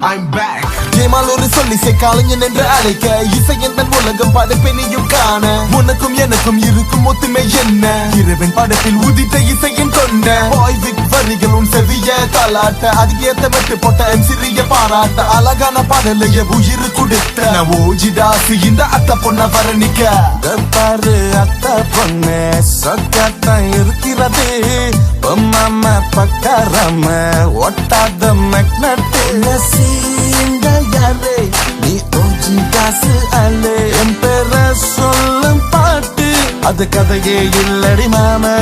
I'm back. ஜெயமால் ஒரு சொல்லி கலைஞன் என்று அழைக்க இசையின் தன் உலகம் படைப்பினையும் காண உனக்கும் எனக்கும் இருக்கும் ஒத்துமை என்ன இரவின் படைப்பில் உதித்த இசையின் கொண்ட பாய்விக் வரிகள் உன் செவிய தாளாட்ட அதுக்கேத்த வெட்டு போட்ட சிறிய பாராட்ட அழகான பாடலைய உயிர் கொடுத்த நான் ஓஜிதாசி இந்த அத்த பொண்ண வர்ணிக்க பாரு அத்த பொண்ணு சொக்கத்தான் இருக்கிறது மாமா பக்காரம ஒட்டாத மெக்னட்டு சீண்ட யாரே நீ ஓஜி காசு அல்லே என் பேர சொல்லும் பாட்டு அது கதையே இல்லடி மாமா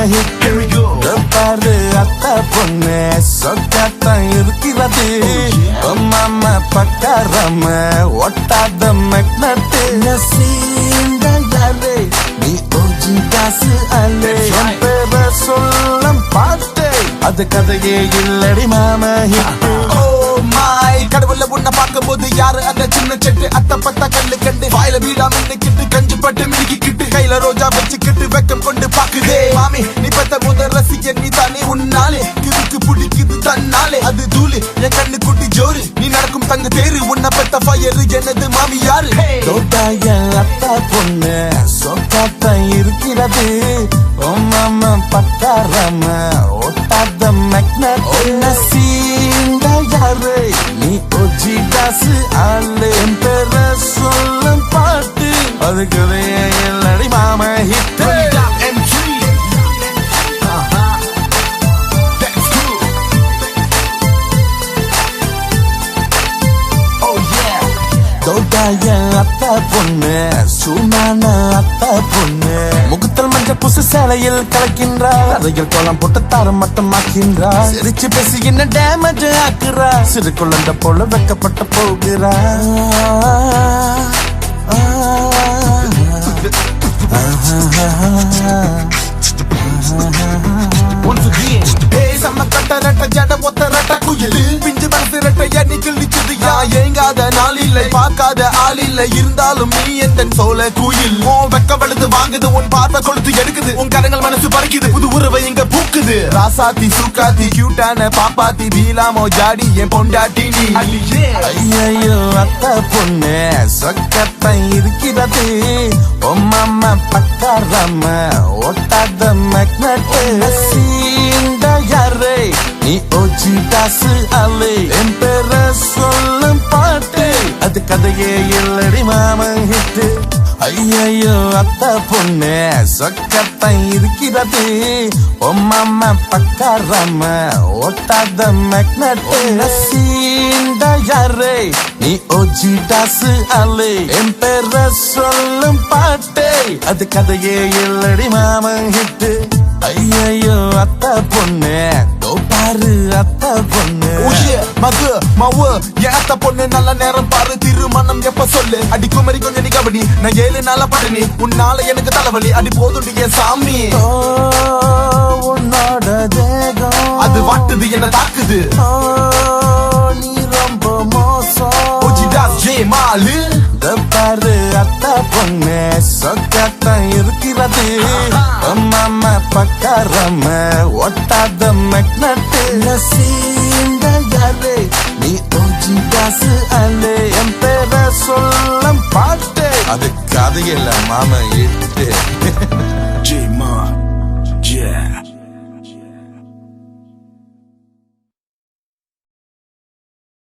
பாரு அத்த பொண்ணு சொக்கத்தான் இருக்கிறது மாமா பக்காரம ஒட்டாத மெக்னட்டு சீண்ட யாரே நீ ஓஜி காசு அல்லே என் பேர சொல்லும் பாட்டு அது கதையே இல்லடி மாமா கடவுள உன்ன பார்க்கும் போது யாரு அந்த சின்ன செட்டு அத்த பத்த கல்லு கண்டு வாயில வீடா மின்னுக்கிட்டு கஞ்சி பட்டு மினுக்கிட்டு கையில ரோஜா வச்சுக்கிட்டு வெக்கம் கொண்டு பாக்குதே மாமி நீ பத்த போத ரசிக்க நீ தானே உன்னாலே கிதுக்கு பிடிக்குது தன்னாலே அது தூளு என் கண்ணு குட்டி ஜோரு நீ நடக்கும் தங்க தேரு உன்ன பத்த ஃபயரு எனது மாமி யாரு அத்த பொண்ணு சொக்காத்தான் இருக்கிறது மாமா பக்காரம ஒட்டாத மெக்னட் சீண்ட யாரு நீ ஓஜி காசு ஆளு என் பேர சொல்லும் பாட்டு அது கதையே இல்லடி மாமா ஹிட் அத்த பொண்ணு சுனான அத்த பொண்ணு முகத்தல் மஞ்சள் புசு சேலையில் கலக்கின்றார் அதையில் கோலம் போட்டு தாரம் மட்டும் ஆக்கின்றார் சிரிச்சு பேசி என்ன டேமேஜ் ஆக்குறா சிறு குழந்தை போல வெக்கப்பட்ட போகிறா ஜட ஒத்த ரட்ட குயிலு பிஞ்சு மனசு ரெட்ட எண்ணிக்கல் நிச்சதுயா ஏங்காத நாள் இல்லை பார்க்காத ஆள் இல்லை இருந்தாலும் நீ எந்த சோல குயில் உன் வெக்க வழுது வாங்குது உன் பார்வை கொளுத்து எடுக்குது உன் கரங்கள் மனசு பறிக்குது புது உறவை இங்க பூக்குது ராசாத்தி சூக்காத்தி கியூட்டான பாப்பாத்தி வீலாமோ ஜாடி என் பொண்டாட்டி நீ ஐயோ அத்த பொண்ணு சொக்கத்தான் இருக்கிறது மாமா பக்காரம ஒட்டாத மெக்னட் சீண்ட யாரே நீ ஓஜி காசு அல்லே என் பேர சொல்லும் பாட்டு அது கதையே இல்லடி மாமா ஹிட்டு ஐயோ அத்த பொண்ணு சொக்கத்தான் இருக்கிறது மாமா பக்காரம ஒட்டாத மெக்னட் சீண்ட யாரே நீ ஓஜி காசு அல்லே என் பேர சொல்லும் பாட்டு அது கதையே இல்லடி மாமா ஹிட்டு ஐயோ அத்த பொண்ணு பாரு அத்த பொண்ணு மகு மவு என் அத்த பொண்ணு நல்ல நேரம் பாரு திருமணம் எப்ப சொல்லு அடி குமரி கொஞ்சம் நீ கபடி நான் 7 நாள படனி உன்னால எனக்கு தலைவலி அடி போதுடி என் சாமி உன்னோட தேகம் அது வாட்டுது என்ன தாக்குது நீ ரொம்ப மோசம் ஜெயமாலு பாரு அத்த பொண்ணு சொக்கத்தான் இருக்கிறது மாமா பக்காரம ஒட்டாத மெக்னட்டு சீண்ட யாரு நீ ஓஜி காசு அல்லே என் பேர சொல்லும் பாட்டு அது கதையில்ல மாமா எட்டு